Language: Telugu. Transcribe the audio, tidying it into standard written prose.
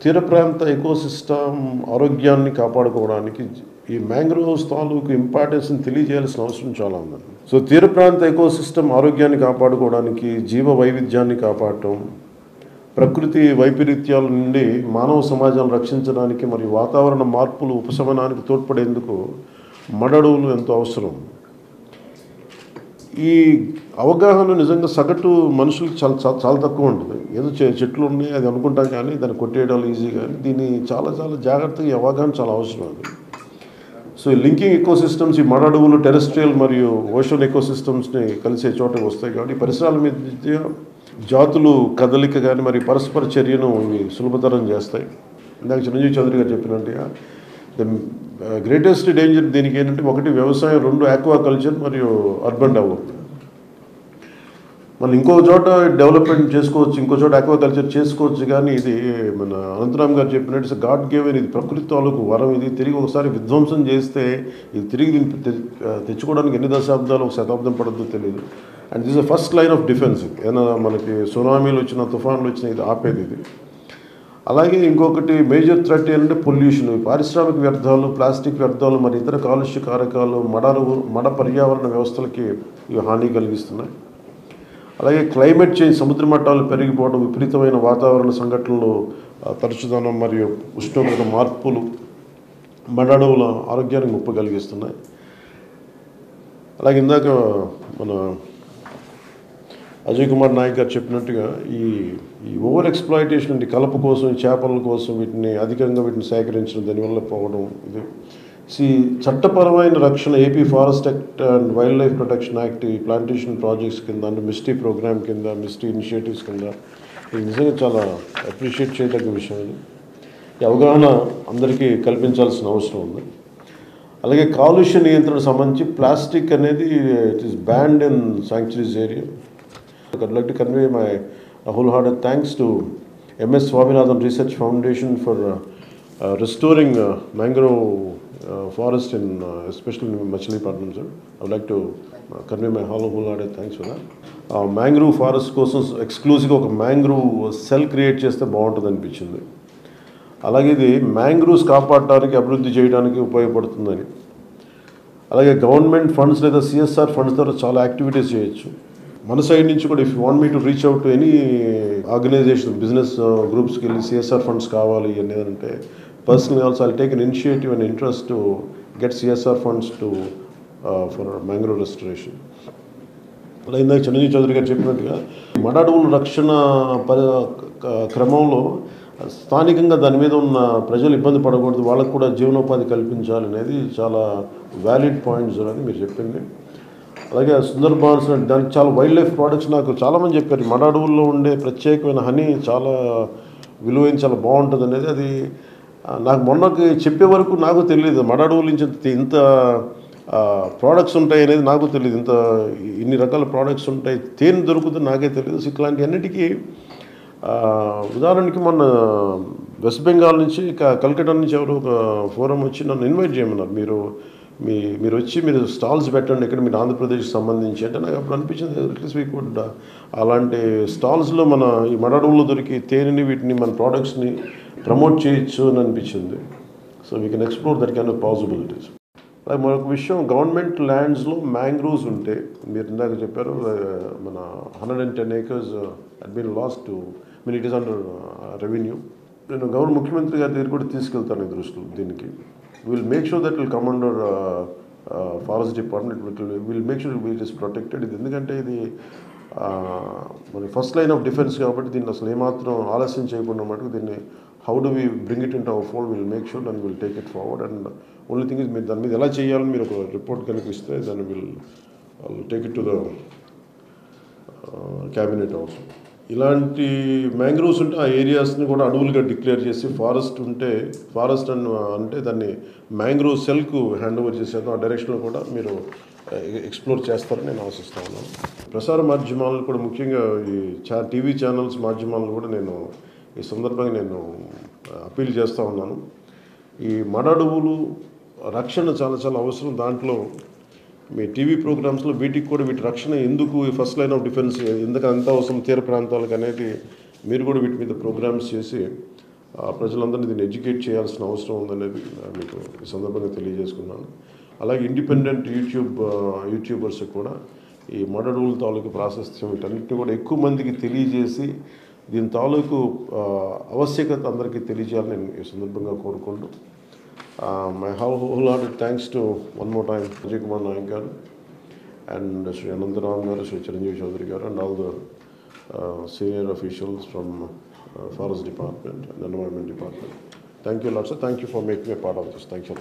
తీర ప్రాంత ఎకోసిస్టమ్ ఆరోగ్యాన్ని కాపాడుకోవడానికి ఈ మ్యాంగ్రోవ్స్ తాలూకు ఇంపార్టెన్స్ని తెలియజేయాల్సిన అవసరం చాలా ఉందండి. సో తీర ప్రాంత ఎకోసిస్టమ్ ఆరోగ్యాన్ని కాపాడుకోవడానికి, జీవ వైవిధ్యాన్ని కాపాడటం, ప్రకృతి వైపరీత్యాల నుండి మానవ సమాజాన్ని రక్షించడానికి మరియు వాతావరణ మార్పులు ఉపశమనానికి తోడ్పడేందుకు మడడువులు ఎంతో అవసరం. ఈ అవగాహన నిజంగా సగటు మనుషులకు చాలా చాలా చాలా తక్కువ ఉంటుంది. ఏదో చెట్లు ఉన్నాయి అది అనుకుంటాం, కానీ దాన్ని కొట్టేయడాలు ఈజీ, కానీ దీన్ని చాలా చాలా జాగ్రత్తగా ఈ అవగాహన చాలా అవసరం అది. సో ఈ లింకింగ్ ఎకోసిస్టమ్స్, ఈ మడడువులు టెరెస్ట్రియల్ మరియు ఓషన్ ఎకోసిస్టమ్స్ని కలిసే చోటకి వస్తాయి. కాబట్టి పరిసరాల మధ్య జాతులు కదలిక కానీ మరియు పరస్పర చర్యను ఇవి సులభతరం చేస్తాయి. ఇందాక చిరంజీవి చౌదరి గారు చెప్పినట్టుగా ద గ్రేటెస్ట్ డేంజర్ దీనికి ఏంటంటే, ఒకటి వ్యవసాయం, రెండు ఆక్వాకల్చర్ మరియు అర్బన్ డెవలప్మెంట్. మనం ఇంకో చోట డెవలప్మెంట్ చేసుకోవచ్చు, ఇంకో చోట ఆక్వాకల్చర్ చేసుకోవచ్చు, కానీ ఇది మన అనంతరామ్ గారు చెప్పినట్టు గాడ్ గివెన్, ఇది ప్రకృతి తాలూకు వరం. ఇది తిరిగి ఒకసారి విధ్వంసం చేస్తే ఇది తిరిగి తెచ్చుకోవడానికి ఎన్ని దశాబ్దాలు, ఒక శతాబ్దం పడద్దో తెలియదు. And this the first line of defence. ఏదైనా మనకి సునామీలు వచ్చినా, తుఫాన్లు వచ్చినా ఇది ఆపేది ఇది. అలాగే ఇంకొకటి మేజర్ థ్రెట్ ఏంటంటే పొల్యూషన్. పారిశ్రామిక వ్యర్థాలు, ప్లాస్టిక్ వ్యర్థాలు మరి ఇతర కాలుష్య కారకాలు మడ పర్యావరణ వ్యవస్థలకి ఇవి హాని కలిగిస్తున్నాయి. అలాగే క్లైమేట్ చేంజ్, సముద్ర మట్టాలు పెరిగిపోవడం, విపరీతమైన వాతావరణ సంఘటనలు, తరచుదనం మరియు ఉష్ణోగ్రత మార్పులు మడడువుల ఆరోగ్యానికి ముప్పు కలిగిస్తున్నాయి. అలాగే ఇందాక మన అజయ్ కుమార్ నాయక్ గారు చెప్పినట్టుగా ఈ ఓవర్ ఎక్స్ప్లాయిటేషన్ అంటే కలప కోసం, చేపల కోసం వీటిని సేకరించడం, దానివల్ల పోవడం. ఇది చట్టపరమైన రక్షణ, AP forest act and wild life protection act, ఈ ప్లాంటేషన్ ప్రాజెక్ట్స్ కింద, అంటే మిస్టీ ప్రోగ్రామ్ కింద, మిస్టీ ఇనిషియేటివ్స్ కింద ఇది నిజంగా చాలా అప్రిషియేట్ చేయదగ్గ విషయం. ఇది ఈ అవగాహన అందరికీ కల్పించాల్సిన అవసరం ఉంది. అలాగే కాలుష్య నియంత్రణ సంబంధించి ప్లాస్టిక్ అనేది it is banned in sanctuaries area. I'd like to convey my wholehearted thanks to MS Swaminathan Research Foundation for restoring mangrove forest in especially in Machilipatnam, sir. I would like to convey my wholehearted thanks for that. Mangrove forest కోసం ఎక్స్క్లూజివ్గా ఒక మ్యాంగ్రూవ్ సెల్ క్రియేట్ చేస్తే బాగుంటుంది అనిపించింది. అలాగే ఇది మ్యాంగ్రూవ్స్ కాపాడటానికి, అభివృద్ధి చేయడానికి ఉపయోగపడుతుందని. అలాగే గవర్నమెంట్ ఫండ్స్ లేదా సిఎస్ఆర్ ఫండ్స్ ద్వారా చాలా యాక్టివిటీస్ చేయొచ్చు. మన సైడ్ నుంచి కూడా if you want me to reach out to any organisation, business గ్రూప్స్కి వెళ్ళి సిఎస్ఆర్ ఫండ్స్ కావాలి అనేది అంటే, personally also I'll take an initiative and interest to get CSR funds to for mangrove restoration. అలా ఇందాక చిరంజీవి చౌదరి గారు చెప్పినట్టుగా మడడువుల రక్షణ క్రమంలో స్థానికంగా దాని మీద ఉన్న ప్రజలు ఇబ్బంది పడకూడదు, వాళ్ళకు కూడా జీవనోపాధి కల్పించాలి అనేది చాలా వ్యాలిడ్ పాయింట్స్ అని మీరు చెప్పింది. అలాగే సుందర్బాన్స్ దానికి చాలా వైల్డ్ లైఫ్ ప్రోడక్ట్స్ నాకు చాలామంది చెప్పారు. మడడువుల్లో ఉండే ప్రత్యేకమైన హనీ చాలా విలువైన, చాలా బాగుంటుంది అనేది. అది నాకు మొన్నకి చెప్పే వరకు నాకు తెలియదు, మడడువుల నుంచి ఇంత ప్రోడక్ట్స్ ఉంటాయి అనేది నాకు తెలియదు. ఇన్ని రకాల ప్రోడక్ట్స్ ఉంటాయి, తేనె దొరుకుతుంది నాకే తెలియదు. ఇట్లాంటి అన్నిటికీ ఉదాహరణకి మొన్న వెస్ట్ బెంగాల్ నుంచి, కల్కటా నుంచి ఎవరు ఒక ఫోరం వచ్చి నన్ను ఇన్వైట్ చేయమన్నారు. మీరు వచ్చి మీరు స్టాల్స్ పెట్టండి ఇక్కడ, మీరు ఆంధ్రప్రదేశ్కి సంబంధించి అంటే. నాకు అప్పుడు అనిపించింది అట్లీస్ట్ వీ కుడ్ అలాంటి స్టాల్స్లో మన ఈ మడడువుల్లో దొరికి తేనెని, వీటిని, మన ప్రోడక్ట్స్ని ప్రమోట్ చేయొచ్చు అని అనిపించింది. So we can explore that kind of possibilities. అలాగే మరొక విషయం, గవర్నమెంట్ ల్యాండ్స్లో మ్యాంగ్రోవ్స్ ఉంటే, మీరు ఇందాక చెప్పారు మన 110 acres had been lost to, it is under revenue. నేను ముఖ్యమంత్రి గారి దగ్గర కూడా తీసుకెళ్తాను ఈ దృష్టిలో దీనికి. We'll make sure that will come under forest department. We'll make sure it is protected. ఇది ఎందుకంటే ఇది మన ఫస్ట్ లైన్ ఆఫ్ డిఫెన్స్ కాబట్టి దీన్ని అసలు ఏమాత్రం ఆలస్యం చేయకుండా మటుకు దీన్ని how do we bring it in to our fold, will make sure and will take it forward. And only thing is మీరు దాని మీద ఎలా చేయాలని మీరు ఒక రిపోర్ట్ కనిపిస్తే దాన్ని will take it to the cabinet also. ఇలాంటి మ్యాంగ్రోవ్స్ ఉంటే ఆ ఏరియాస్ని కూడా అడవులుగా డిక్లేర్ చేసి, ఫారెస్ట్ అంటే దాన్ని మ్యాంగ్రోవ్ సెల్కు హ్యాండ్ ఓవర్ చేసేద్దాం. ఆ డైరెక్షన్లో కూడా మీరు ఎక్స్ప్లోర్ చేస్తారని నేను ఆశిస్తా ఉన్నాను. ప్రసార మాధ్యమాలను కూడా, ముఖ్యంగా ఈ టీవీ ఛానల్స్ మాధ్యమాలను కూడా నేను ఈ సందర్భంగా నేను అప్పీల్ చేస్తూ ఉన్నాను. ఈ మడడువులు రక్షణ చాలా చాలా అవసరం. దాంట్లో మీ టీవీ ప్రోగ్రామ్స్లో వీటికి కూడా వీటి రక్షణ ఎందుకు, ఫస్ట్ లైన్ ఆఫ్ డిఫెన్స్ ఎందుకు అంత అవసరం తీర ప్రాంతాలకు అనేది మీరు కూడా వీటి మీద ప్రోగ్రామ్స్ చేసి ప్రజలందరినీ దీన్ని ఎడ్యుకేట్ చేయాల్సిన అవసరం ఉందనేది మీకు ఈ సందర్భంగా తెలియజేసుకున్నాను. అలాగే ఇండిపెండెంట్ యూట్యూబర్స్ కూడా ఈ మడడూల్ తాలూకు ప్రాశస్త్యం వీటన్నిటిని కూడా ఎక్కువ మందికి తెలియజేసి దీని తాలూకు ఆవశ్యకత అందరికీ తెలియజేయాలని నేను ఈ సందర్భంగా కోరుకుంటూ my whole hearted thanks to one more time Ajay Kumar Nayak గారు అండ్ శ్రీ అనంతరామ్ గారు, శ్రీ చిరంజీవి చౌదరి గారు and all the senior officials from Forest Department and Environment Department. Thank you a lot, sir. Thank you for making me a part of this. Thank you.